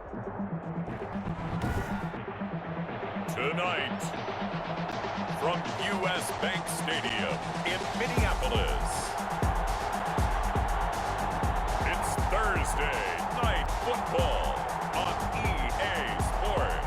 Tonight, from U.S. Bank Stadium in Minneapolis, it's Thursday Night Football on EA Sports.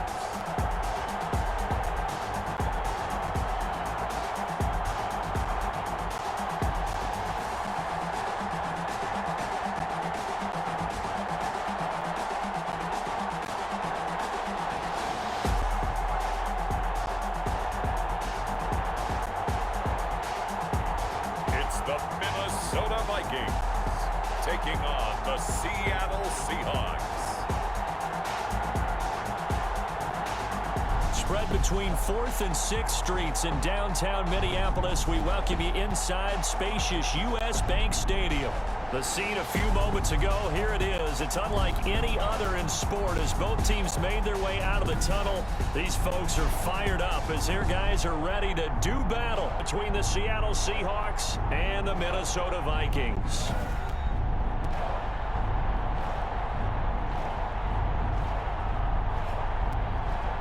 The Minnesota Vikings taking on the Seattle Seahawks. Spread between 4th and 6th Streets in downtown Minneapolis. We welcome you inside spacious U.S. Bank Stadium. The scene a few moments ago, here it is. It's unlike any other in sport as both teams made their way out of the tunnel. These folks are fired up as their guys are ready to do battle between the Seattle Seahawks and the Minnesota Vikings.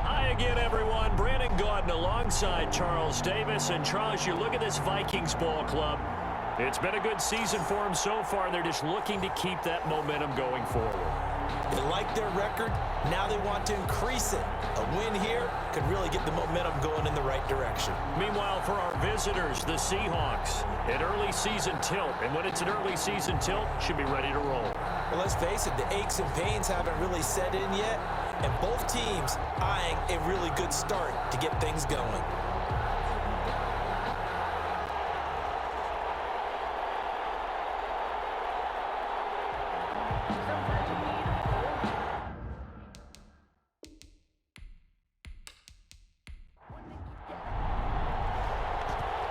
Hi again, everyone. Brandon Gaudin alongside Charles Davis. And Charles, you look at this Vikings ball club. It's been a good season for them so far. They're just looking to keep that momentum going forward. They like their record. Now they want to increase it. A win here could really get the momentum going in the right direction. Meanwhile, for our visitors, the Seahawks, an early season tilt. And when it's an early season tilt, should be ready to roll. Well, let's face it, the aches and pains haven't really set in yet. And both teams eyeing a really good start to get things going.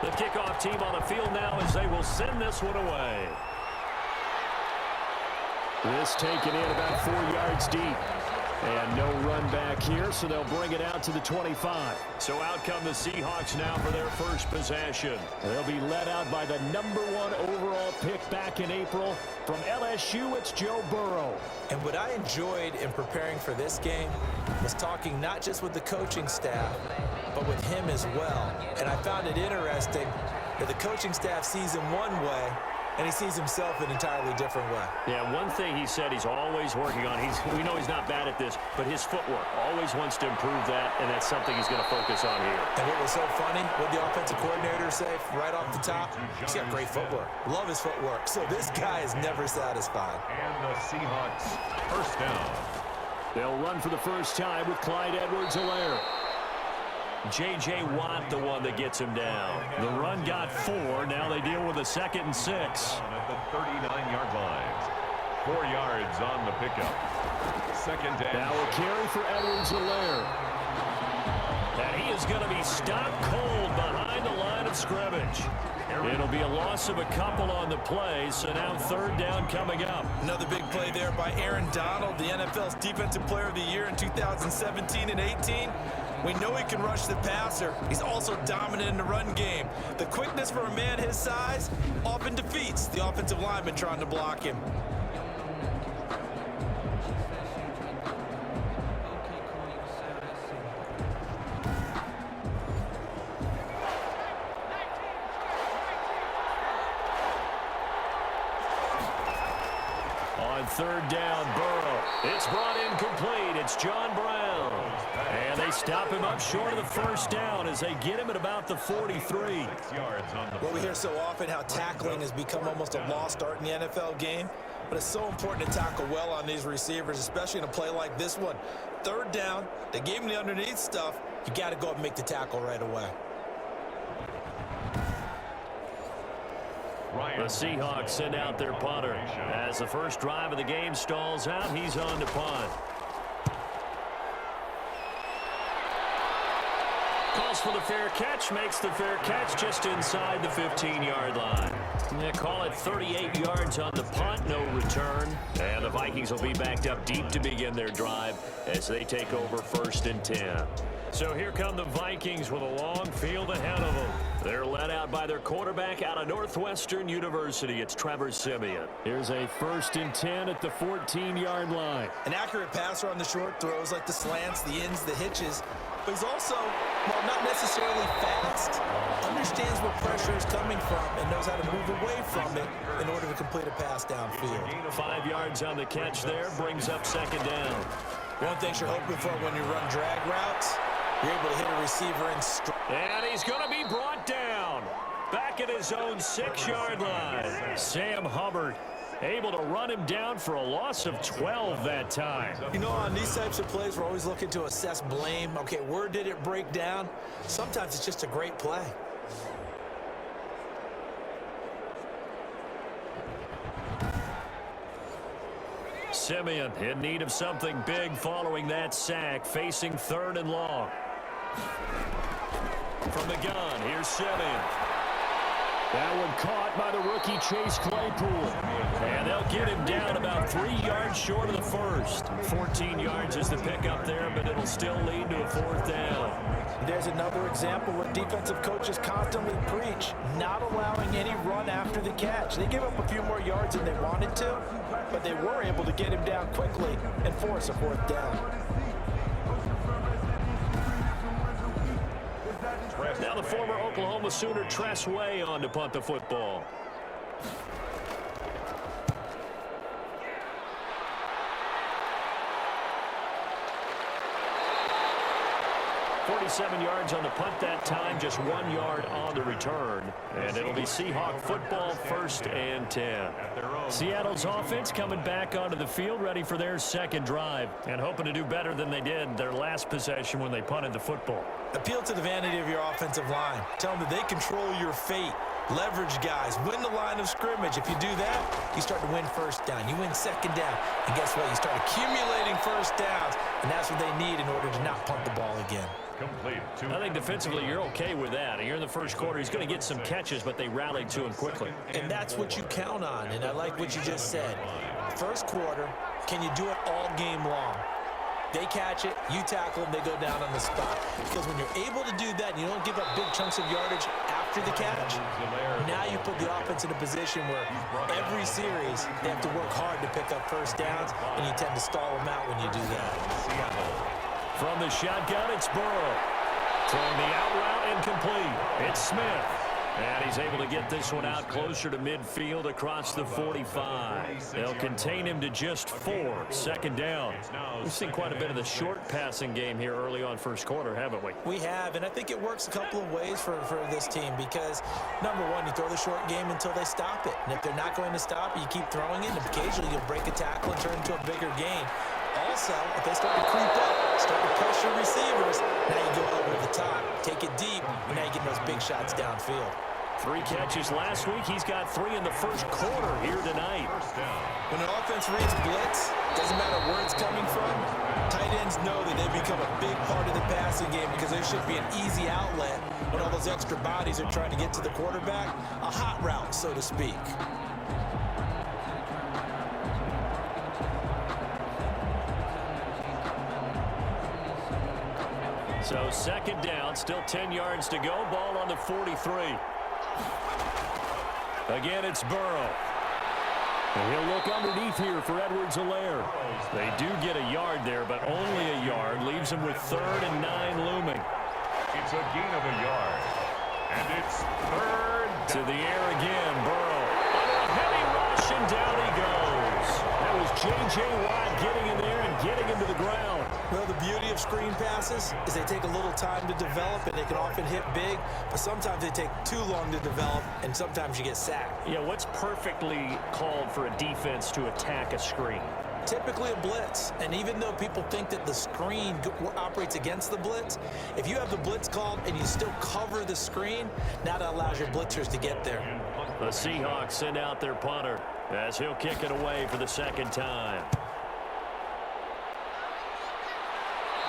The kickoff team on the field now as they will send this one away. This taken in about 4 yards deep. And no run back here, so they'll bring it out to the 25. So out come the Seahawks now for their first possession. They'll be led out by the #1 overall pick back in April. From LSU, it's Joe Burrow. And what I enjoyed in preparing for this game was talking not just with the coaching staff, but with him as well. And I found it interesting that the coaching staff sees him one way, and he sees himself an entirely different way. Yeah, one thing he said he's always working on, we know he's not bad at this, but his footwork, always wants to improve that, and that's something he's going to focus on here. And what was so funny, what the offensive coordinator say right off the top, he's got great footwork. Love his footwork. So this guy is never satisfied. And the Seahawks first down. They'll run for the first time with Clyde Edwards-Helaire. J.J. Watt, the one that gets him down. The run got 4. Now they deal with a 2nd and 6. At the 39-yard line. 4 yards on the pickup. Second down. Now a carry for Edwards-Helaire. And he is going to be stopped cold behind the line of scrimmage. It'll be a loss of a couple on the play, so now 3rd down coming up. Another big play there by Aaron Donald, the NFL's Defensive Player of the Year in 2017 and 18. We know he can rush the passer. He's also dominant in the run game. The quickness for a man his size often defeats the offensive lineman trying to block him. On 3rd down, Burrow. It's brought in complete. It's John Brown. And they stop him up short of the first down as they get him at about the 43. Well, we hear so often how tackling has become almost a lost art in the NFL game. But it's so important to tackle well on these receivers, especially in a play like this one. 3rd down, they gave him the underneath stuff. You got to go up and make the tackle right away. The Seahawks send out their punter. As the first drive of the game stalls out, he's on to punt. Calls for the fair catch, makes the fair catch just inside the 15-yard line. They call it 38 yards on the punt, no return. And the Vikings will be backed up deep to begin their drive as they take over 1st and 10. So here come the Vikings with a long field ahead of them. They're led out by their quarterback out of Northwestern University. It's Trevor Siemian. Here's a 1st and 10 at the 14-yard line. An accurate passer on the short throws like the slants, the ins, the hitches. But he's also, well, not necessarily fast. Understands where pressure is coming from and knows how to move away from it in order to complete a pass downfield. Gain of 5 yards on the catch there, brings up 2nd down. One thing you're hoping for when you run drag routes, you're able to hit a receiver in stride. And he's going to be brought down. Back at his own 6-yard line. Sam Hubbard able to run him down for a loss of 12 that time. You know, on these types of plays, we're always looking to assess blame. Okay, where did it break down? Sometimes it's just a great play. Siemian in need of something big following that sack, facing 3rd and long. From the gun, here's Siemian. That one caught by the rookie Chase Claypool. And they'll get him down about 3 yards short of the first. 14 yards is the pickup there, but it'll still lead to a 4th down. There's another example where defensive coaches constantly preach, not allowing any run after the catch. They give up a few more yards than they wanted to, but they were able to get him down quickly and force a 4th down. Now the former Oklahoma Sooner Tress Way on to punt the football. 47 yards on the punt that time, just 1 yard on the return. And it'll be Seahawk football, 1st and 10. Seattle's offense coming back onto the field, ready for their 2nd drive, and hoping to do better than they did their last possession when they punted the football. Appeal to the vanity of your offensive line. Tell them that they control your fate. Leverage guys. Win the line of scrimmage. If you do that, you start to win 1st down. You win 2nd down. And guess what? You start accumulating 1st downs. And that's what they need in order to not punt the ball again. Complete. I think defensively you're okay with that. Here in the 1st quarter, he's going to get some catches, but they rallied to him quickly. And that's what you count on. And I like what you just said. 1st quarter, can you do it all game long? They catch it, you tackle them, they go down on the spot. Because when you're able to do that, and you don't give up big chunks of yardage after the catch, now you put the offense in a position where every series they have to work hard to pick up 1st downs, and you tend to stall them out when you do that. From the shotgun, it's Burrow. Throwing the out route incomplete. It's Smith. And he's able to get this one out closer to midfield across the 45. They'll contain him to just 4. 2nd down. We've seen quite a bit of the short passing game here early on 1st quarter, haven't we? We have, and I think it works a couple of ways for this team because, number one, you throw the short game until they stop it. And if they're not going to stop it, you keep throwing it, and occasionally you'll break a tackle and turn into a bigger gain. Also, if they start to creep up, start to pressure receivers, now you go over the top, take it deep, and now you get those big shots downfield. 3 catches last week. He's got 3 in the 1st quarter here tonight. When an offense reads blitz, doesn't matter where it's coming from, tight ends know that they become a big part of the passing game because there should be an easy outlet when all those extra bodies are trying to get to the quarterback. A hot route, so to speak. So 2nd down, still 10 yards to go. Ball on the 43. Again, it's Burrow. And he'll look underneath here for Edwards-Helaire. They do get a yard there, but only a yard. Leaves them with 3rd and 9 looming. It's a gain of a yard. And it's 3rd down. To the air again, Burrow. On a heavy rush, and down he goes. That was J.J. Watt getting in there and getting him to the ground. Well, the beauty of screen passes is they take a little time to develop, and they can often hit big, but sometimes they take too long to develop, and sometimes you get sacked. Yeah, what's perfectly called for a defense to attack a screen? Typically a blitz, and even though people think that the screen operates against the blitz, if you have the blitz called and you still cover the screen, now that allows your blitzers to get there. The Seahawks send out their punter as he'll kick it away for the 2nd time.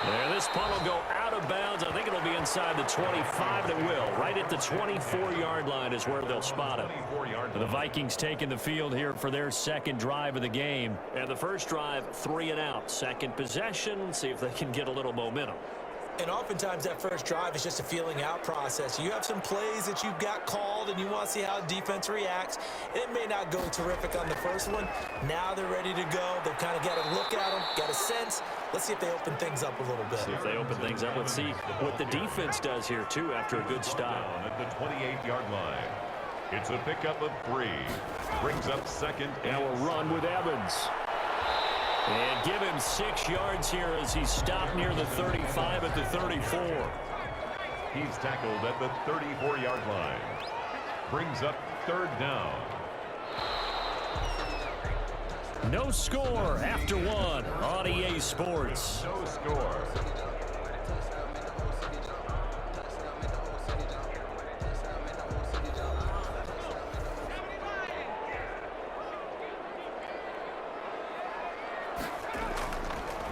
And this punt will go out of bounds. I think it'll be inside the 25, and it will. Right at the 24-yard line is where they'll spot it. The Vikings taking the field here for their 2nd drive of the game. And the 1st drive, 3 and out. 2nd possession, see if they can get a little momentum. And oftentimes that first drive is just a feeling out process. You have some plays that you've got called and you want to see how defense reacts. It may not go terrific on the first one. Now they're ready to go. They've kind of got a look at them, got a sense. Let's see if they open things up a little bit. See if they open things up. Let's see what the defense does here, too, after a good stop. At the 28-yard line. It's a pickup of 3. Brings up second. Now a run with Evans. And give him 6 yards here as he's stopped near the 35 at the 34. He's tackled at the 34-yard line. Brings up 3rd down. No score after 1 on EA Sports. No score.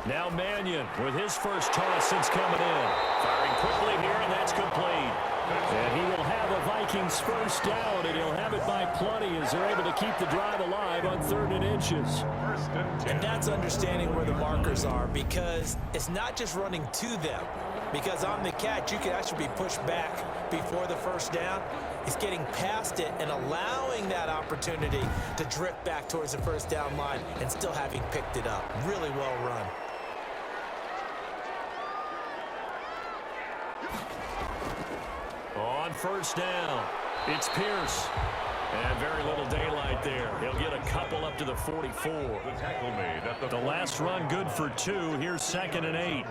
Now Mannion with his first toss since coming in. Firing quickly here, and that's complete. And he will have a Vikings first down, and he'll have it by plenty as they're able to keep the drive alive on 3rd and inches. And that's understanding where the markers are, because it's not just running to them. Because on the catch, you can actually be pushed back before the first down. It's getting past it and allowing that opportunity to drift back towards the first down line and still having picked it up. Really well run. On first down, it's Pierce. And very little daylight there. He'll get a couple up to the 44. The tackle made at the last run good for 2. Here's 2nd and 8.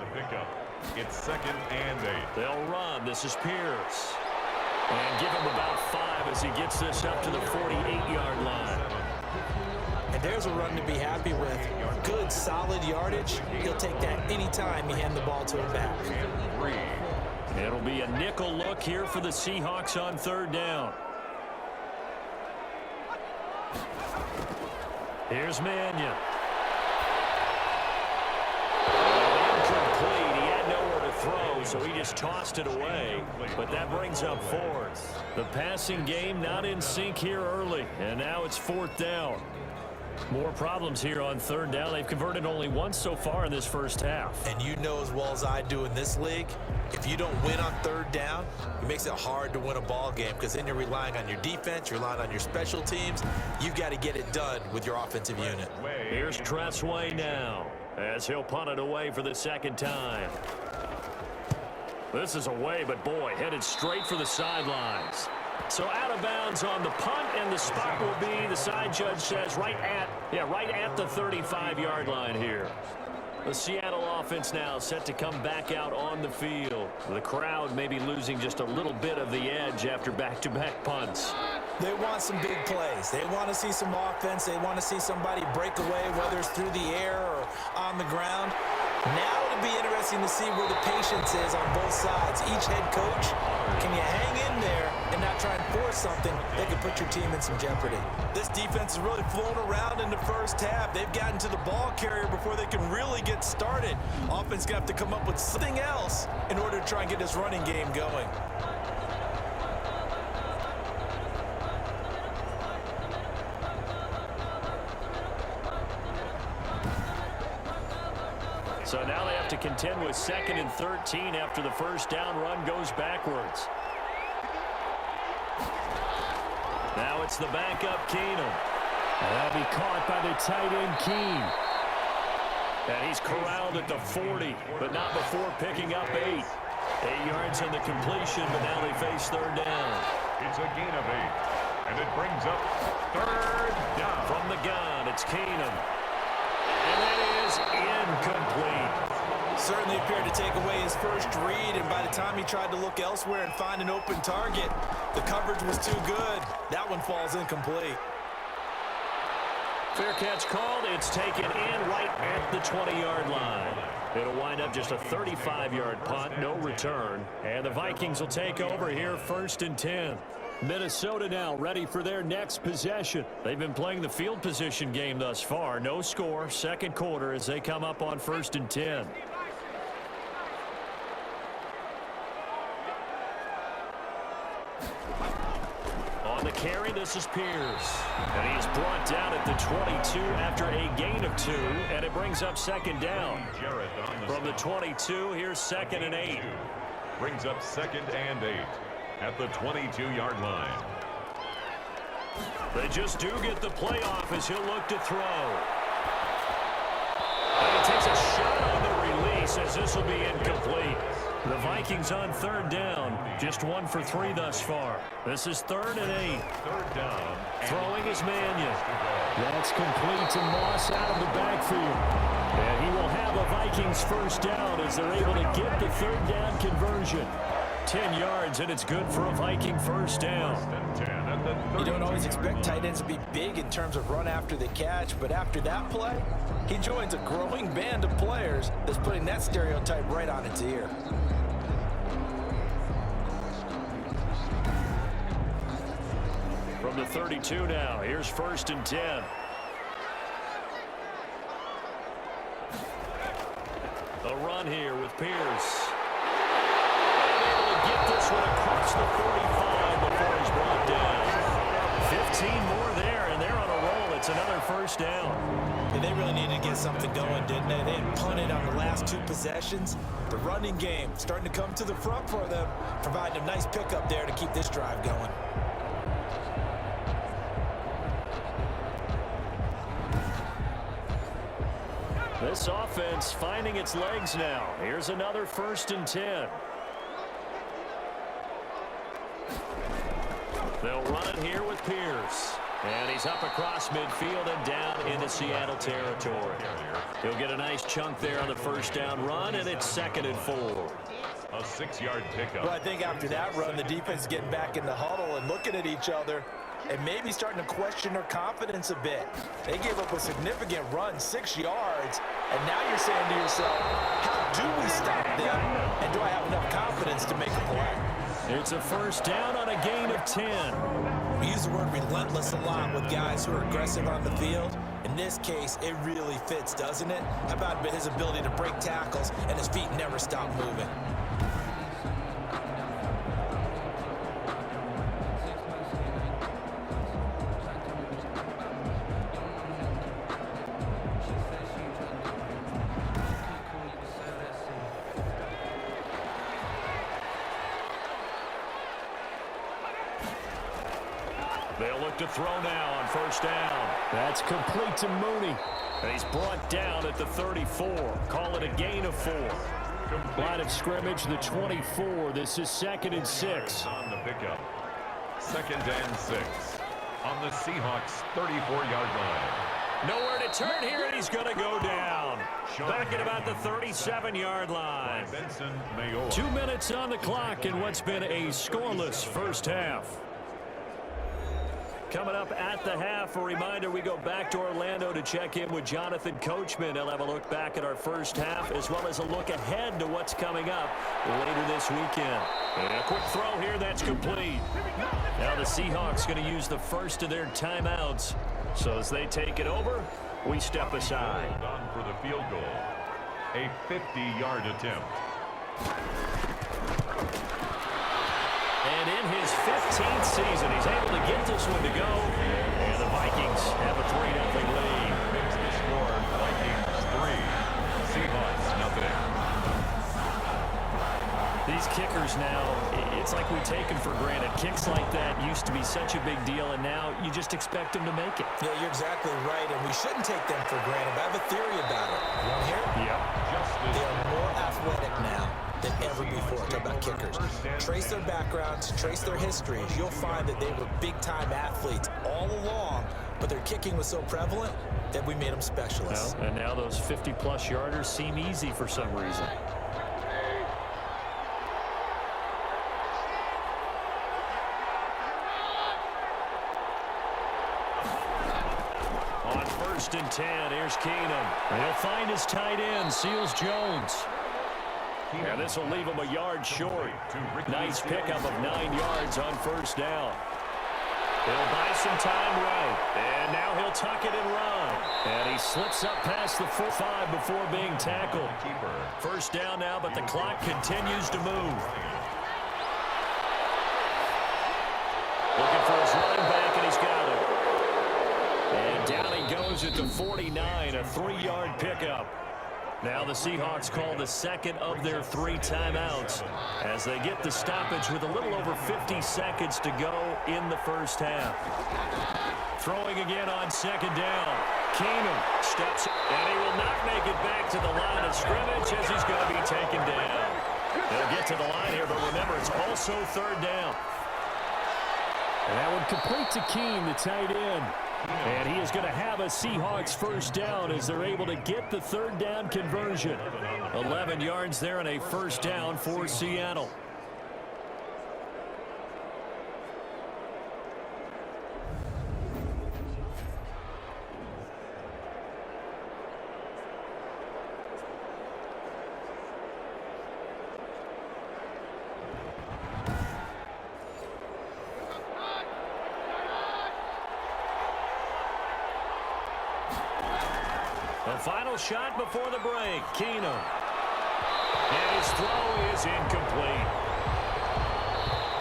It's 2nd and 8. They'll run. This is Pierce. And give him about 5 as he gets this up to the 48-yard line. And there's a run to be happy with. Good, solid yardage. He'll take that anytime you hand the ball to him back. It'll be a nickel look here for the Seahawks on 3rd down. Here's Mannion. Incomplete. He had nowhere to throw, so he just tossed it away. But that brings up 4th. The passing game not in sync here early, and now it's 4th down. More problems here on 3rd down. They've converted only once so far in this first half. And you know as well as I do in this league, if you don't win on 3rd down, it makes it hard to win a ball game because then you're relying on your defense, you're relying on your special teams. You've got to get it done with your offensive unit. Here's Tressway now as he'll punt it away for the 2nd time. This is away, but boy, headed straight for the sidelines. So out of bounds on the punt, and the spot will be, the side judge says, right at the 35-yard line here. The Seattle offense now set to come back out on the field. The crowd may be losing just a little bit of the edge after back-to-back punts. They want some big plays. They want to see some offense. They want to see somebody break away, whether it's through the air or on the ground. Now it'll be interesting to see where the patience is on both sides. Each head coach, can you hang in there and not try and force something that could put your team in some jeopardy? This defense is really flown around in the first half. They've gotten to the ball carrier before they can really get started. Offense going to have to come up with something else in order to try and get this running game going. So now they have to contend with 2nd and 13 after the first down run goes backwards. Now it's the backup Keenum. That'll be caught by the tight end Keene. And he's corraled at the 40, but not before picking up 8. 8 yards on the completion, but now they face 3rd down. It's a gain of 8, and it brings up 3rd down. From the gun, it's Keenum. And that is incomplete. Certainly appeared to take away his first read, and by the time he tried to look elsewhere and find an open target, the coverage was too good. That one falls incomplete. Fair catch called. It's taken in right at the 20-yard line. It'll wind up just a 35-yard punt, no return. And the Vikings will take over here 1st and 10. Minnesota now ready for their next possession. They've been playing the field position game thus far. No score, 2nd quarter as they come up on 1st and 10. On the carry. This is Pierce. And he's brought down at the 22 after a gain of 2, and it brings up second down. From the 22, here's 2nd and 8. Brings up 2nd and 8 at the 22-yard line. They just do get the play off as he'll look to throw. And he takes a shot on the release as this will be incomplete. The Vikings on 3rd down. Just 1 for 3 thus far. This is 3rd and 8. 3rd down. Throwing is Mannion. That's complete to Moss out of the backfield. And he will have a Vikings first down as they're able to get the 3rd down conversion. 10 yards, and it's good for a Viking first down. You don't always expect tight ends to be big in terms of run after the catch, but after that play, he joins a growing band of players that's putting that stereotype right on its ear. From the 32 now, here's 1st and 10. A run here with Pierce. Get this one across the 45 before he's brought down. 15 more there, and they're on a roll. It's another first down. And they really needed to get something going, didn't they? They had punted on the last 2 possessions. The running game starting to come to the front for them, providing a nice pickup there to keep this drive going. This offense finding its legs now. Here's another 1st and 10. They'll run it here with Pierce. And he's up across midfield and down into Seattle territory. He'll get a nice chunk there on the first down run, and it's 2nd and 4. A 6-yard pickup. Well, I think after that run, the defense is getting back in the huddle and looking at each other and maybe starting to question their confidence a bit. They gave up a significant run, 6 yards, and now you're saying to yourself, how do we stop them, and do I have enough confidence to make a play? It's a first down on a gain of 10. We use the word relentless a lot with guys who are aggressive on the field. In this case, it really fits, doesn't it? How about his ability to break tackles and his feet never stop moving? They'll look to throw now on first down. That's complete to Mooney. And he's brought down at the 34. Call it a gain of 4. Line of scrimmage, the 24. This is 2nd and 6. On the pickup. 2nd and 6. On the Seahawks 34-yard line. Nowhere to turn here, and he's going to go down. Back at about the 37-yard line. 2 minutes on the clock in what's been a scoreless first half. Coming up at the half, a reminder, we go back to Orlando to check in with Jonathan Coachman. He'll have a look back at our first half as well as a look ahead to what's coming up later this weekend. And a quick throw here, that's complete. Now the Seahawks going to use the first of their timeouts. So as they take it over, we step aside. On for the field goal. A 50-yard attempt. And in his 15th season, he's able to get this one to go. And the Vikings have a 3-0 lead. Makes the score Vikings 3, Seahawks nothing. These kickers now, it's like we take them for granted. Kicks like that used to be such a big deal, and now you just expect them to make it. Yeah, you're exactly right, and we shouldn't take them for granted. But I have a theory about it. You want to hear it? Yep. They are more athletic now than ever before. Talk about kickers. Trace their backgrounds, trace their histories. You'll find that they were big-time athletes all along, but their kicking was so prevalent that we made them specialists. Well, and now those 50-plus yarders seem easy for some reason. On 1st and 10, here's Keenum. And he'll find his tight end, Seals Jones. And this will leave him a yard short. Nice pickup of 9 yards on first down. He'll buy some time right. And now he'll tuck it and run. And he slips up past the 4-5 before being tackled. First down now, but the clock continues to move. Looking for his running back. moves it to 49, a 3-yard pickup. Now the Seahawks call the second of their 3 timeouts as they get the stoppage with a little over 50 seconds to go in the first half. Throwing again on second down. Keenum steps, and he will not make it back to the line of scrimmage as he's going to be taken down. They'll get to the line here, but remember, it's also third down. And that one complete to Keene, the tight end. And he is going to have a Seahawks first down as they're able to get the third down conversion. 11 yards there and a first down for Seattle. The final shot before the break, Keenum. And his throw is incomplete.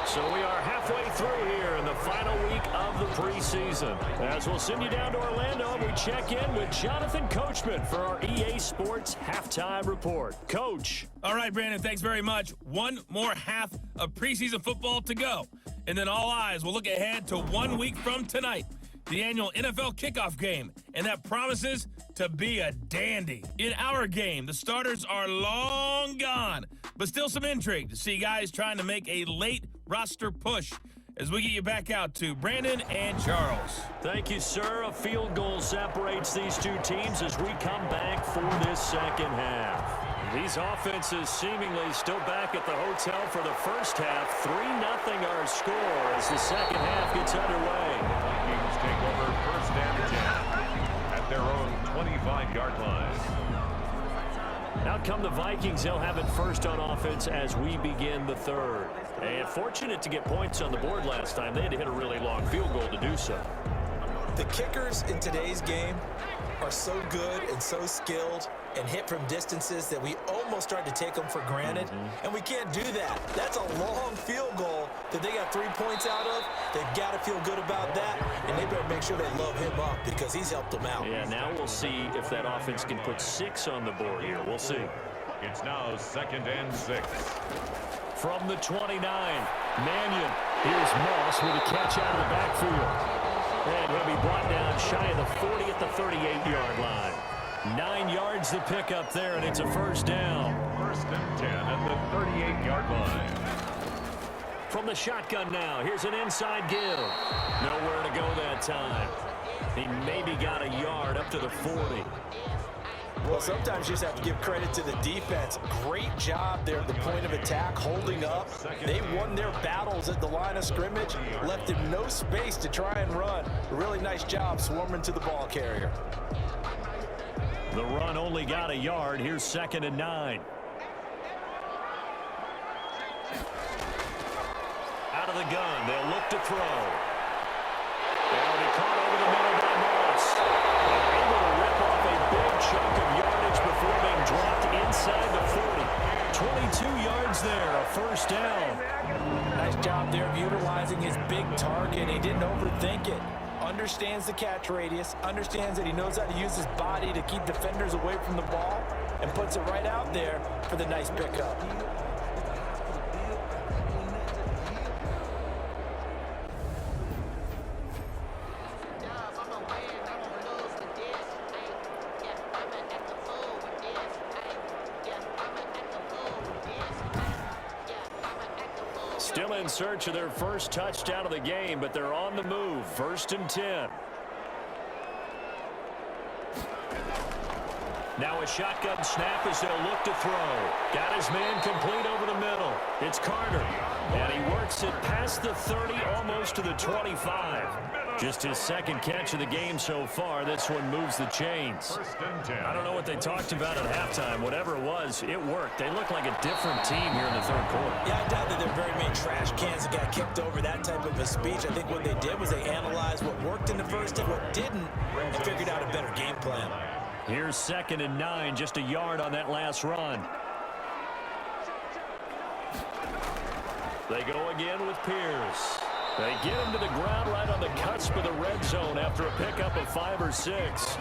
So we are halfway through here in the final week of the preseason. As we'll send you down to Orlando, and we check in with Jonathan Coachman for our EA Sports Halftime Report. Coach. All right, Brandon, thanks very much. One more half of preseason football to go. And then all eyes will look ahead to 1 week from tonight, the annual NFL kickoff game, and that promises to be a dandy. In our game, the starters are long gone, but still some intrigue to see guys trying to make a late roster push as we get you back out to Brandon and Charles. Thank you, sir. A field goal separates these two teams as we come back for this second half. These offenses seemingly still back at the hotel for the first half. 3-0 our score as the second half gets underway. Vikings take over first and 10 at their own 25-yard line. Out come the Vikings. They'll have it first on offense as we begin the third. And fortunate to get points on the board last time. They had to hit a really long field goal to do so. The kickers in today's game are so good and so skilled and hit from distances that we almost start to take them for granted. And we can't do that. That's a long field goal that they got 3 points out of. They've got to feel good about that, and they better make sure they love him up because he's helped them out. Yeah, now we'll see if that offense can put 6 on the board here. We'll see. It's now second and 6. From the 29, Mannion. Here's Moss with a catch out of the backfield. And he'll be brought down shy of the 40 at the 38-yard line. 9 yards to pick up there, and it's a first down. First and 10 at the 38-yard line. From the shotgun now, here's an inside give. Nowhere to go that time. He maybe got a yard up to the 40. Well, sometimes you just have to give credit to the defense. Great job there at the point of attack, holding up. They won their battles at the line of scrimmage, left him no space to try and run. A really nice job swarming to the ball carrier. The run only got a yard. Here's second and 9. Out of the gun, they'll look to throw. They'll be caught over the middle by Moss. They're able to rip off a big chunk of yardage before being dropped inside the 40. 22 yards there, a first down. Nice job there of utilizing his big target. He didn't overthink it. Understands the catch radius, understands that he knows how to use his body to keep defenders away from the ball, and puts it right out there for the nice pickup. Still in search of their first touchdown of the game, but they're on the move. First and 10. Now a shotgun snap as they'll look to throw. Got his man complete over the middle. It's Carter. And he works it past the 30, almost to the 25. Just his second catch of the game so far. This one moves the chains. First and 10. I don't know what they talked about at halftime. Whatever it was, it worked. They look like a different team here in the third quarter. Yeah, I doubt that there are very many trash cans that got kicked over that type of a speech. I think what they did was they analyzed what worked in the first and what didn't and figured out a better game plan. Here's second and 9, just a yard on that last run. They go again with Pierce. They get him to the ground right on the cusp of the red zone after a pickup of 5 or 6.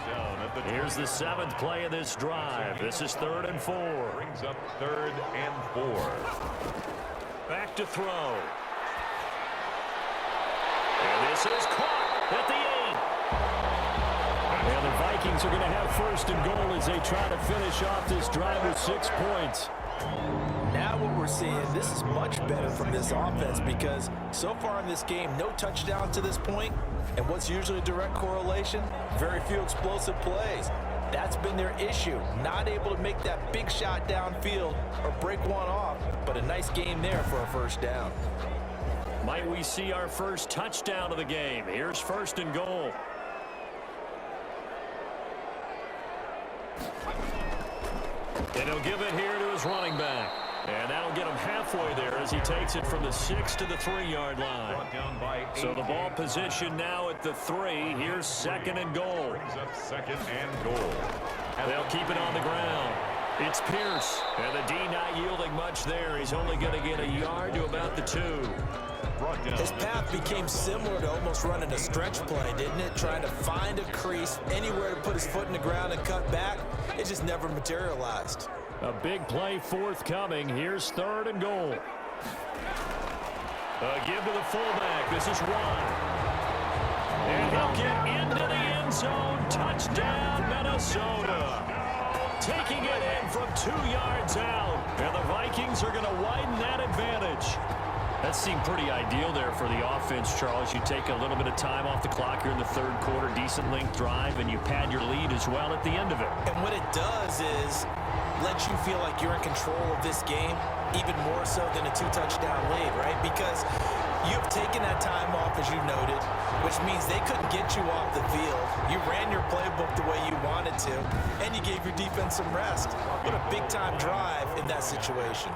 Here's the 7th play of this drive. This is 3rd and 4. Brings up 3rd and 4. Back to throw. And this is caught at the 8. And the Vikings are going to have 1st and goal as they try to finish off this drive with 6 points. Now what we're seeing, this is much better from this offense because so far in this game, no touchdowns to this point, and what's usually a direct correlation? Very few explosive plays. That's been their issue, not able to make that big shot downfield or break one off, but a nice game there for a 1st down. Might we see our first touchdown of the game? Here's 1st and goal. And he'll give it here to his running back. And that'll get him halfway there as he takes it from the 6 to the 3-yard line. So the ball position now at the 3. Here's 2nd and goal. Brings up 2nd and goal. They'll keep it on the ground. It's Pierce. And the D not yielding much there. He's only going to get a yard to about the 2. His path became similar to almost running a stretch play, didn't it? Trying to find a crease, anywhere to put his foot in the ground and cut back. It just never materialized. A big play forthcoming. Here's 3rd and goal. A give to the fullback. This is Ron. And he'll get into the end zone. Touchdown, Minnesota. Taking it in from 2 yards out. And the Vikings are going to widen that advantage. That seemed pretty ideal there for the offense, Charles. You take a little bit of time off the clock here in the 3rd quarter, decent length drive, and you pad your lead as well at the end of it. And what it does is let you feel like you're in control of this game, even more so than a 2-touchdown lead, right? Because you've taken that time off, as you noted, which means they couldn't get you off the field. You ran your playbook the way you wanted to, and you gave your defense some rest. What a big-time drive in that situation.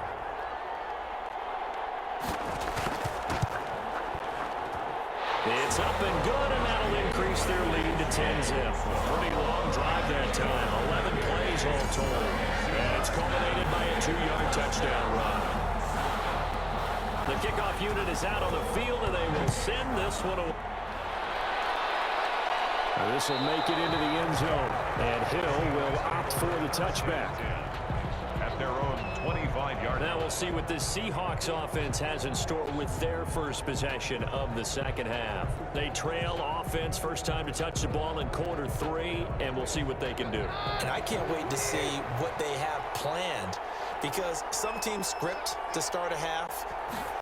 It's up and good, and that'll increase their lead to 10-zip. Pretty long drive that time. 11 plays all told. And it's culminated by a 2-yard touchdown run. The kickoff unit is out on the field, and they will send this one away. This will make it into the end zone, and Hill will opt for the touchback. At their own 25-yard. Now we'll see what this Seahawks offense has in store with their first possession of the 2nd half. They trail offense, first time to touch the ball in quarter 3, and we'll see what they can do. And I can't wait to see what they have planned, because some teams script to start a half.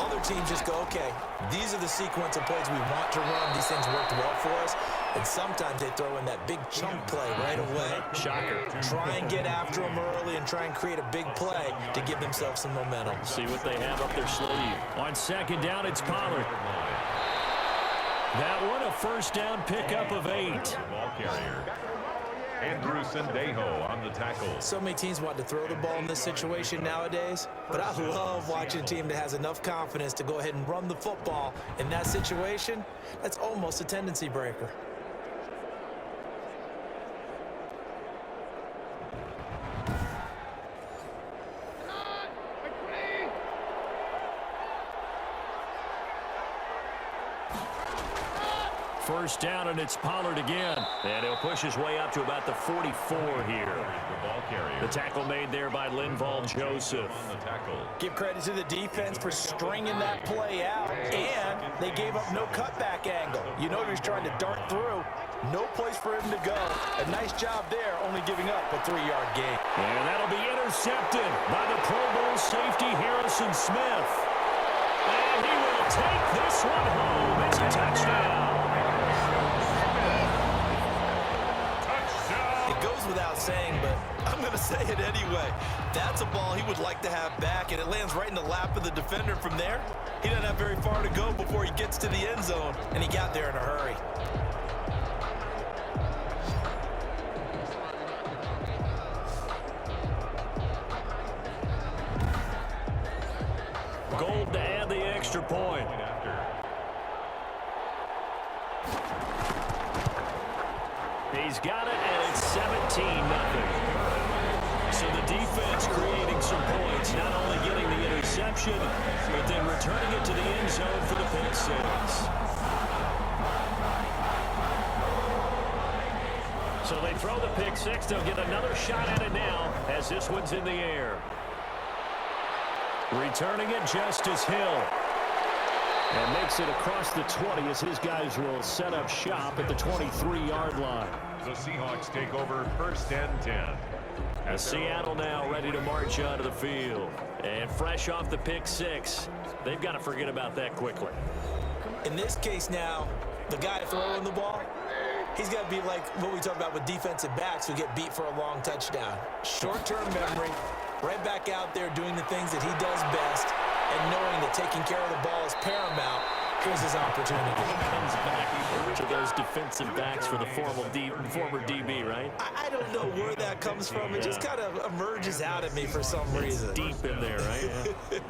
Other teams just go, okay, these are the sequence of plays we want to run. These things worked well for us. And sometimes they throw in that big chunk play right away. Shocker. Try and get after them early and try and create a big play to give themselves some momentum. See what they have up their sleeve. On 2nd down, it's Pollard. That one, a 1st down pickup of 8. Ball carrier. Andrew Sendejo on the tackle. So many teams want to throw the ball in this situation nowadays, but I love watching a team that has enough confidence to go ahead and run the football in that situation. That's almost a tendency breaker. First down, and it's Pollard again. And he'll push his way up to about the 44 here. The ball carrier. The tackle made there by Linval Joseph. On the tackle. Give credit to the defense for stringing that play out, and they gave up no cutback angle. You know he was trying to dart through. No place for him to go. A nice job there, only giving up a 3-yard gain. And that'll be intercepted by the Pro Bowl safety Harrison Smith. And he will take this one home. It's a touchdown. It goes without saying, but I'm going to say it anyway. That's a ball he would like to have back, and it lands right in the lap of the defender from there. He doesn't have very far to go before he gets to the end zone, and he got there in a hurry. Gold to add the extra point. He's got it, and it's 17-0. So the defense creating some points, not only getting the interception, but then returning it to the end zone for the pick six. So they throw the pick six. They'll get another shot at it now as this one's in the air. Returning it, Justice Hill. And makes it across the 20 as his guys will set up shop at the 23-yard line. The Seahawks take over 1st and 10. As Seattle now ready to march onto the field. And fresh off the pick six, they've got to forget about that quickly. In this case now, the guy throwing the ball, he's got to be like what we talked about with defensive backs who get beat for a long touchdown. Short-term memory, right back out there doing the things that he does best, and knowing that taking care of the ball is paramount. Here's his opportunity. Comes back to those defensive backs for the former DB, right? I don't know where that comes from. It just kind of emerges out at me for some reason. Deep in there, right? Yeah.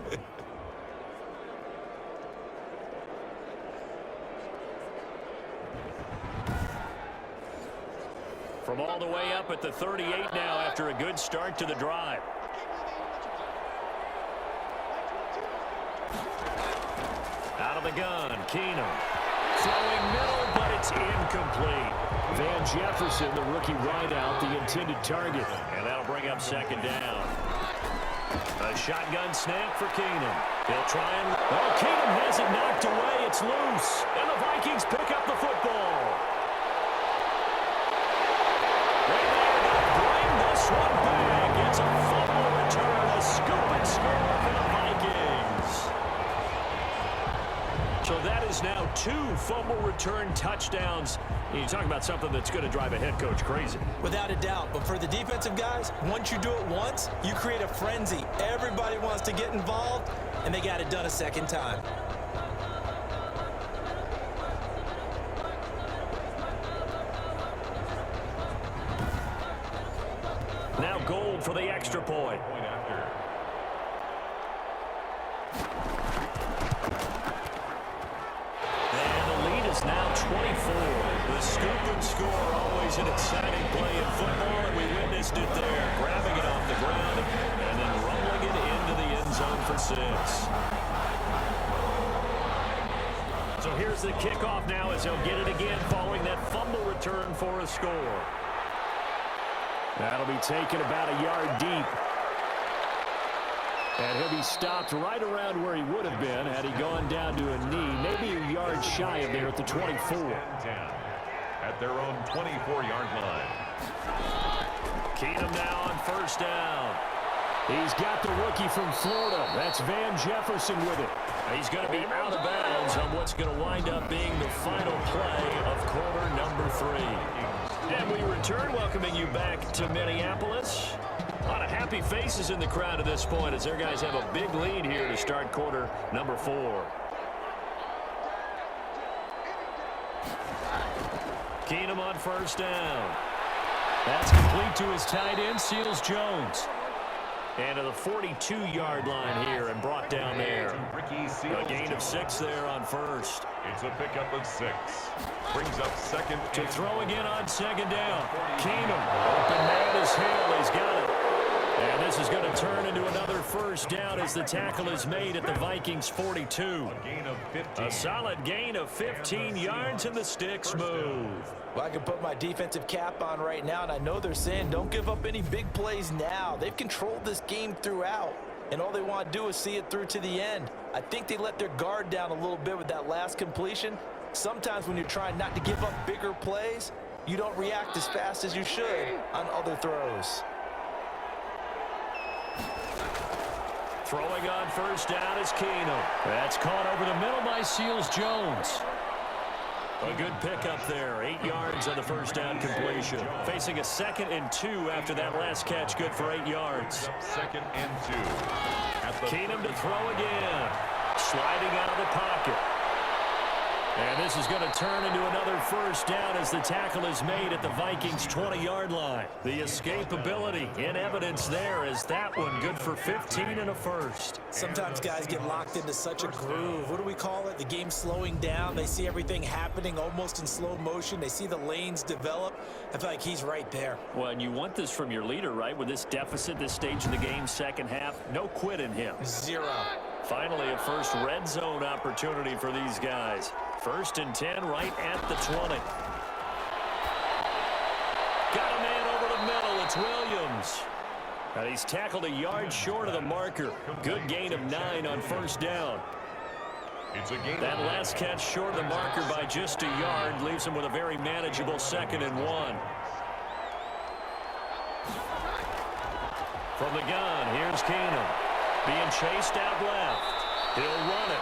From all the way up at the 38 now after a good start to the drive. Out of the gun, Keenum. Throwing middle, but it's incomplete. Van Jefferson, the rookie wideout, the intended target. And that'll bring up 2nd down. A shotgun snap for Keenum. They'll try and... Oh, Keenum has it knocked away. It's loose. And the Vikings pick up the football. And they're going to bring this one back. It's a fumble return. A scoop and score for the Vikings. So that is now 2 fumble return touchdowns. You talk about something that's going to drive a head coach crazy. Without a doubt. But for the defensive guys, once you do it once, you create a frenzy. Everybody wants to get involved, and they got it done a second time. Now Gold for the extra point. Now 24. The scoop and score, always an exciting play in football, and we witnessed it there. Grabbing it off the ground and then rolling it into the end zone for 6. So here's the kickoff now as they'll get it again following that fumble return for a score. That'll be taken about a yard deep. And he'll be stopped right around where he would have been had he gone down to a knee, maybe a yard shy of there at the 24. At their own 24-yard line. Keenum now on 1st down. He's got the rookie from Florida. That's Van Jefferson with it. He's going to be out of bounds on what's going to wind up being the final play of quarter number 3. And we return, welcoming you back to Minneapolis. A lot of happy faces in the crowd at this point as their guys have a big lead here to start quarter number 4. Keenum on 1st down. That's complete to his tight end, Seals Jones. And to the 42-yard line here and brought down there. A gain of 6 there on 1st. It's a pickup of 6. Brings up 2nd. To throw again on 2nd down. Keenum, open man is Hill. He's got it. And this is going to turn into another 1st down as the tackle is made at the Vikings 42. A gain of 15. A solid gain of 15 yards and the sticks move. Well, I can put my defensive cap on right now, and I know they're saying don't give up any big plays now. They've controlled this game throughout, and all they want to do is see it through to the end. I think they let their guard down a little bit with that last completion. Sometimes when you're trying not to give up bigger plays, you don't react as fast as you should on other throws. Throwing on 1st down is Keenum. That's caught over the middle by Seals Jones. A good pickup there. 8 yards on the 1st down completion. Facing a 2nd and 2 after that last catch. Good for 8 yards. 2nd and 2. Keenum to throw again. Sliding out of the pocket. And this is going to turn into another 1st down as the tackle is made at the Vikings 20-yard line. The escapability in evidence there as that one good for 15 and a 1st. Sometimes guys get locked into such a groove. What do we call it? The game slowing down. They see everything happening almost in slow motion. They see the lanes develop. I feel like he's right there. Well, and you want this from your leader, right? With this deficit, this stage of the game, 2nd half, no quit in him. 0. Finally, a first red zone opportunity for these guys. 1st and 10 right at the 20. it's Williams. And he's tackled a yard short of the marker. Good gain of 9 on first down. It's a gain. That last catch short of the marker by just a yard leaves him with a very manageable 2nd and 1. From the gun, here's Keenum. Being chased out left. He'll run it.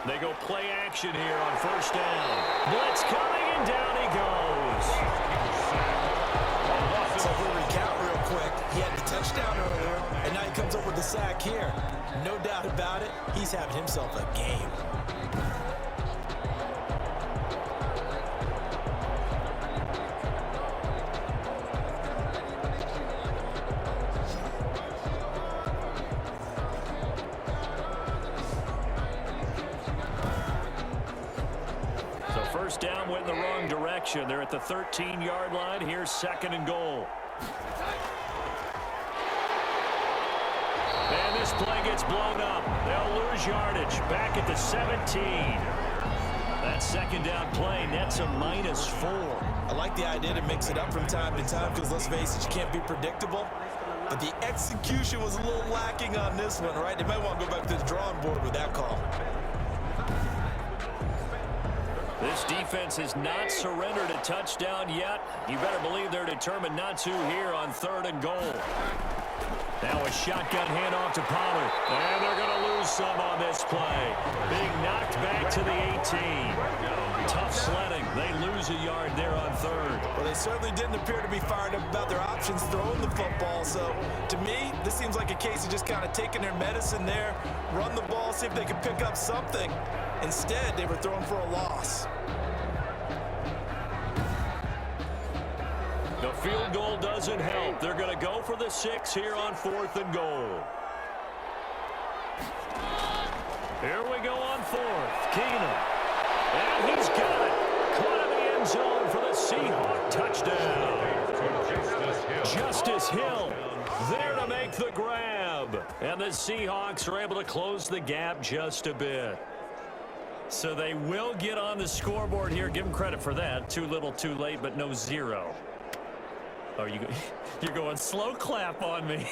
They go play action here on first down. Blitz coming, and down he goes. So we'll recount real quick. He had the touchdown earlier, and now he comes up with the sack here. No doubt about it, he's having himself a game. First down went in the wrong direction. They're at the 13-yard line. Here's 2nd and goal. And this play gets blown up. They'll lose yardage. Back at the 17. That 2nd down play nets a -4. I like the idea to mix it up from time to time because, let's face it, you can't be predictable. But the execution was a little lacking on this one, right? They might want to go back to the drawing board with that call. This defense has not surrendered a touchdown yet. You better believe they're determined not to here on 3rd and goal. Now a shotgun handoff to Pollard. And they're going to lose some on this play. Being knocked back to the 18. Tough sledding. They lose a yard there on 3rd. Well, they certainly didn't appear to be fired up about their options throwing the football. So, to me, this seems like a case of just kind of taking their medicine there, run the ball, see if they can pick up something. Instead, they were throwing for a loss. The field goal doesn't help. They're going to go for the 6 here on 4th and goal. Here we go on 4th. Keenum. And he's got it. Caught in the end zone for the Seahawks touchdown. Justice Hill there to make the grab. And the Seahawks are able to close the gap just a bit. So they will get on the scoreboard here. Give them credit for that. Too little, too late, but no 0. Oh, you're going slow clap on me.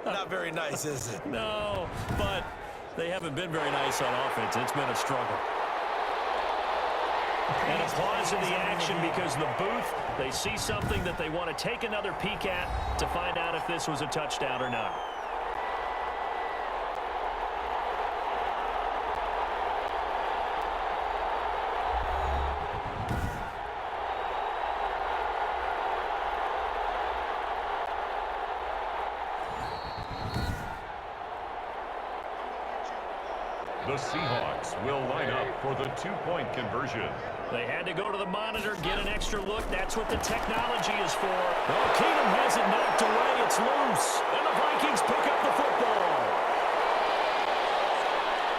Not very nice, is it? No, but they haven't been very nice on offense. It's been a struggle. And a pause in the action because the booth, they see something that they want to take another peek at to find out if this was a touchdown or not. The Seahawks will line up for the 2-point conversion. They had to go to the monitor, get an extra look. That's what the technology is for. Oh, Keenum has it knocked away. It's loose. And the Vikings pick up the football.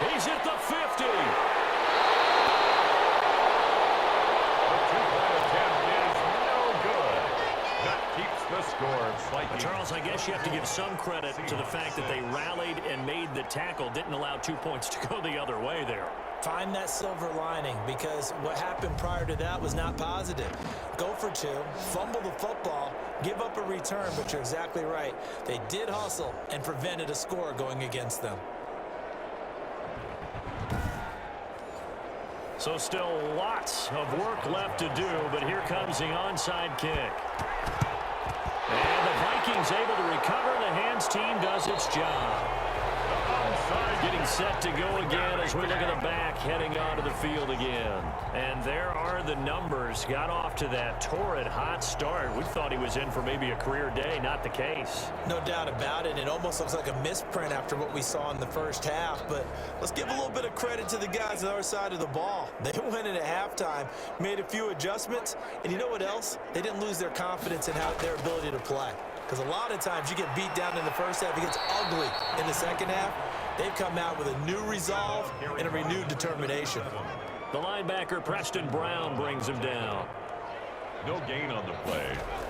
He's at the 50. The 2-point attempt is no good. That keeps the score slightly. Charles, I guess you have to give some credit to the fact that they rallied and made the tackle. Didn't allow 2 points to go the other way there. Find that silver lining, because what happened prior to that was not positive. Go for 2, fumble the football, give up a return, but you're exactly right. They did hustle and prevented a score going against them. So still lots of work left to do, but here comes the onside kick. And the Vikings able to recover. The hands team does its job. Getting set to go again as we look at the back heading onto the field again. And there are the numbers. Got off to that torrid hot start. We thought he was in for maybe a career day. Not the case. No doubt about it. It almost looks like a misprint after what we saw in the first half. But let's give a little bit of credit to the guys on the other side of the ball. They went in at halftime, made a few adjustments. And you know what else? They didn't lose their confidence in their ability to play. Because a lot of times you get beat down in the first half. It gets ugly in the second half. They've come out with a new resolve and a renewed determination. The linebacker, Preston Brown, brings him down. No gain on the play.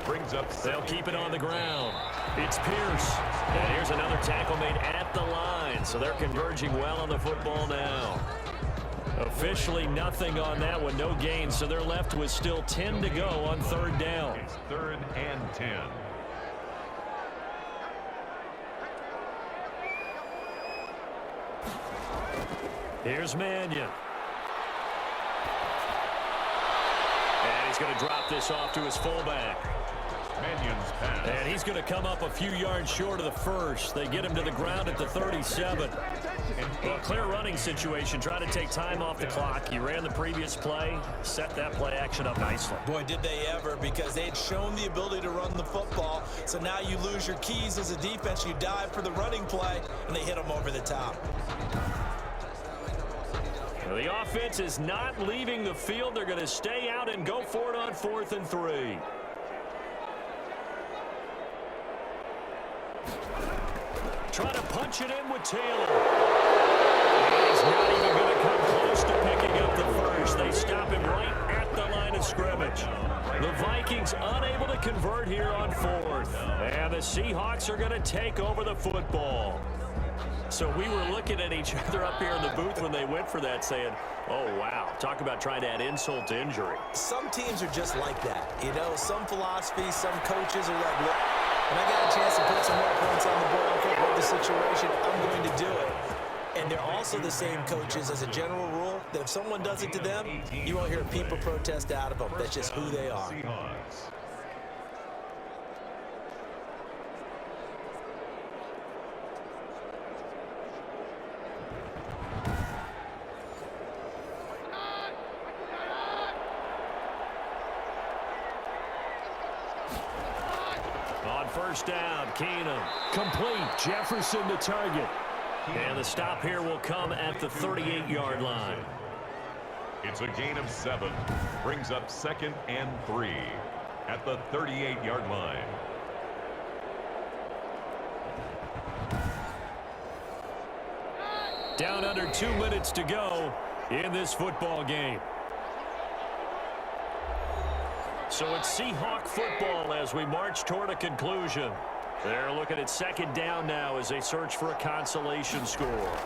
Brings up They'll keep it on the ground. It's Pierce. And here's another tackle made at the line. So they're converging well on the football now. Officially nothing on that one. No gain. So they're left with still 10 to go on third down. It's 3rd and 10. Here's Mannion. And he's going to drop this off to his fullback. Mannion's pass. And he's going to come up a few yards short of the first. They get him to the ground at the 37. Well, clear running situation. Try to take time off the clock. He ran the previous play, set that play action up nicely. Boy, did they ever, because they had shown the ability to run the football. So now you lose your keys as a defense. You dive for the running play, and they hit them over the top. The offense is not leaving the field. They're going to stay out and go for it on 4th and 3. Try to punch it in with Taylor. And he's not even going to come close to picking up the first. They stop him right at the line of scrimmage. The Vikings unable to convert here on 4th. And the Seahawks are going to take over the football. So we were looking at each other up here in the booth when they went for that saying, oh, wow, talk about trying to add insult to injury. Some teams are just like that. You know, some philosophies, some coaches are like, look, when I got a chance to put some more points on the board, I don't care what the situation, I'm going to do it. And they're also the same coaches as a general rule that if someone does it to them, you won't hear a peep or protest out of them. That's just who they are. Seahawks. On first down, Keenum. Complete. Jefferson to target. And the stop here will come at the 38-yard line. It's a gain of 7. Brings up 2nd and 3 at the 38-yard line. Down under 2 minutes to go in this football game. So it's Seahawk football as we march toward a conclusion. They're looking at 2nd down now as they search for a consolation score.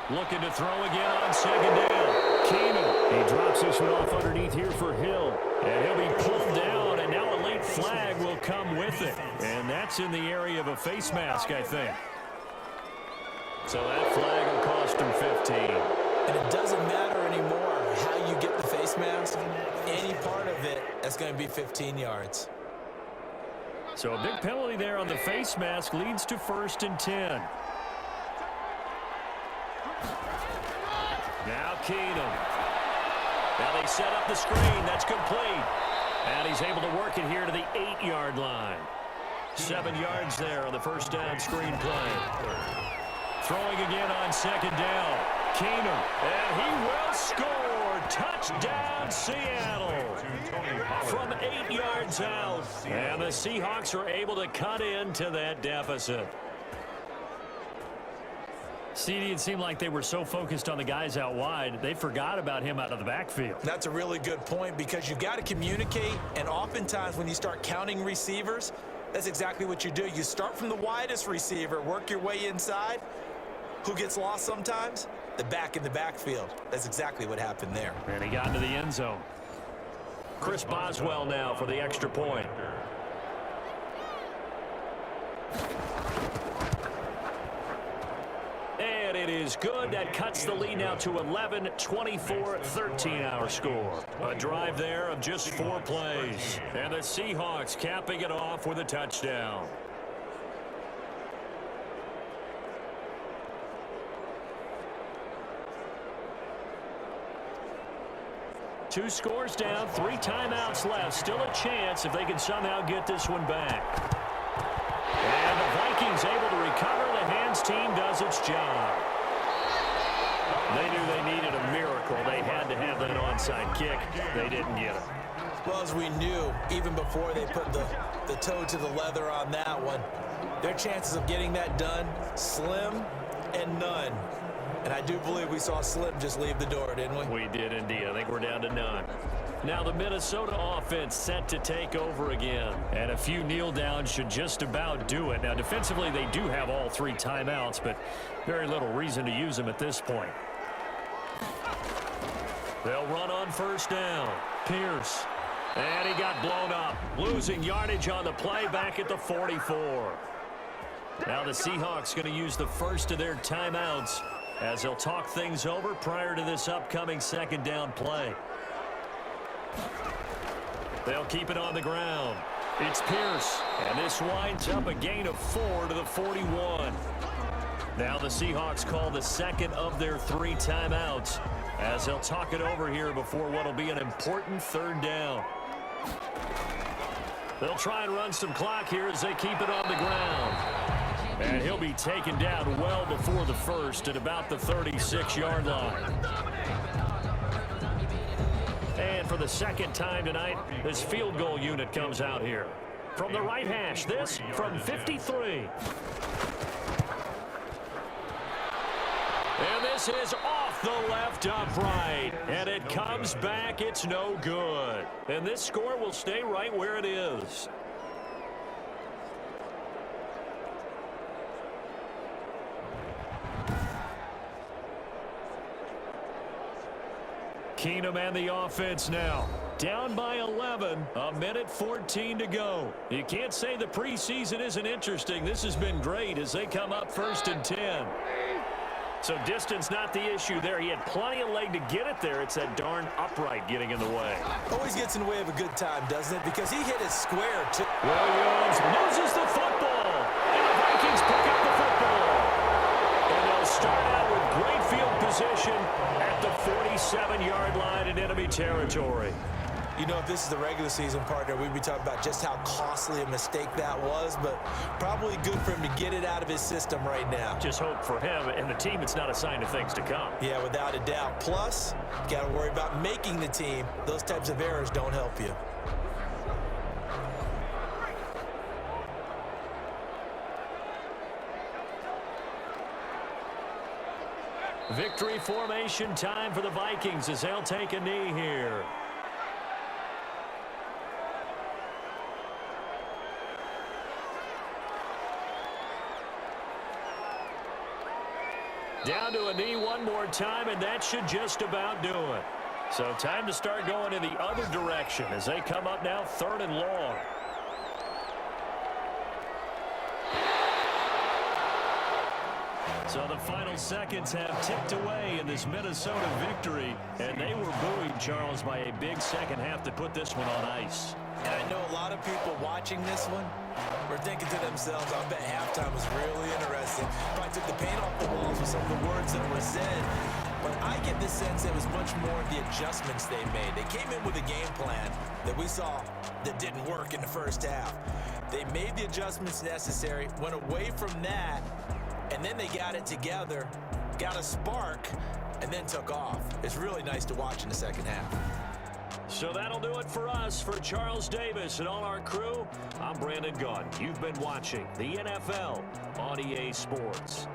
Looking to throw again on 2nd down. Keenum. He drops this one off underneath here for Hill. And he'll be pulled down, and now a late flag will come with it. And that's in the area of a face mask, I think. So that flag will cost him 15. And it doesn't matter anymore how you get the face mask. Any part of it, that's going to be 15 yards. So a big penalty there on the face mask leads to 1st and 10. Now Keenum. Now they set up the screen. That's complete. And he's able to work it here to the 8-yard line. 7 yards there on the first down screen play. Throwing again on 2nd down. Keenum. And he will score. Touchdown, Seattle. From 8 yards out. And the Seahawks are able to cut into that deficit. CD, it seemed like they were so focused on the guys out wide, they forgot about him out of the backfield. That's a really good point because you've got to communicate, and oftentimes when you start counting receivers, that's exactly what you do. You start from the widest receiver, work your way inside. Who gets lost sometimes? The back in the backfield. That's exactly what happened there. And he got into the end zone. Chris Boswell now for the extra point. And it is good. That cuts the lead now to 11, 24, 13 our score. A drive there of just 4 plays. And the Seahawks capping it off with a touchdown. Two scores down, 3 timeouts left. Still a chance if they can somehow get this one back. And the Vikings able to recover. The hands team does its job. They knew they needed a miracle. They had to have that onside kick. They didn't get it. Well, as we knew, even before they put the toe to the leather on that one, their chances of getting that done, slim and none. And I do believe we saw Slim just leave the door, didn't we? We did indeed. I think we're down to none. Now the Minnesota offense set to take over again. And a few kneel downs should just about do it. Now defensively they do have all 3 timeouts, but very little reason to use them at this point. They'll run on first down. Pierce. And he got blown up. Losing yardage on the play back at the 44. Now the Seahawks going to use the first of their timeouts as they'll talk things over prior to this upcoming second down play. They'll keep it on the ground. It's Pierce. And this winds up a gain of 4 to the 41. Now the Seahawks call the second of their 3 timeouts as they'll talk it over here before what will be an important third down. They'll try and run some clock here as they keep it on the ground. And he'll be taken down well before the first at about the 36-yard line. And for the second time tonight, this field goal unit comes out here. From the right hash, this from 53. And this is off the left upright. And it comes back. It's no good. And this score will stay right where it is. Keenum and the offense now. Down by 11, a minute 14 to go. You can't say the preseason isn't interesting. This has been great as they come up 1st and 10. So distance not the issue there. He had plenty of leg to get it there. It's that darn upright getting in the way. Always gets in the way of a good time, doesn't it? Because he hit it square, too. Williams loses the football. And the Vikings pick up the football. And they'll start out with great field position at the 47-yard line in enemy territory. You know, if this is the regular season, partner, we'd be talking about just how costly a mistake that was, but probably good for him to get it out of his system right now. Just hope for him and the team it's not a sign of things to come. Yeah, without a doubt. Plus, got to worry about making the team. Those types of errors don't help you. Victory formation time for the Vikings as they'll take a knee here. Down to a knee one more time, and that should just about do it. So time to start going in the other direction as they come up now 3rd and long. So the final seconds have ticked away in this Minnesota victory, and they were buoyed, Charles, by a big second half to put this one on ice. And I know a lot of people watching this one were thinking to themselves, I bet halftime was really interesting. Probably took the paint off the walls with some of the words that were said. But I get the sense it was much more of the adjustments they made. They came in with a game plan that we saw that didn't work in the first half. They made the adjustments necessary, went away from that, and then they got it together, got a spark, and then took off. It's really nice to watch in the second half. So that'll do it for us. For Charles Davis and all our crew, I'm Brandon Gaudin. You've been watching the NFL on EA Sports.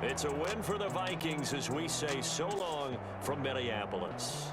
It's a win for the Vikings as we say so long from Minneapolis.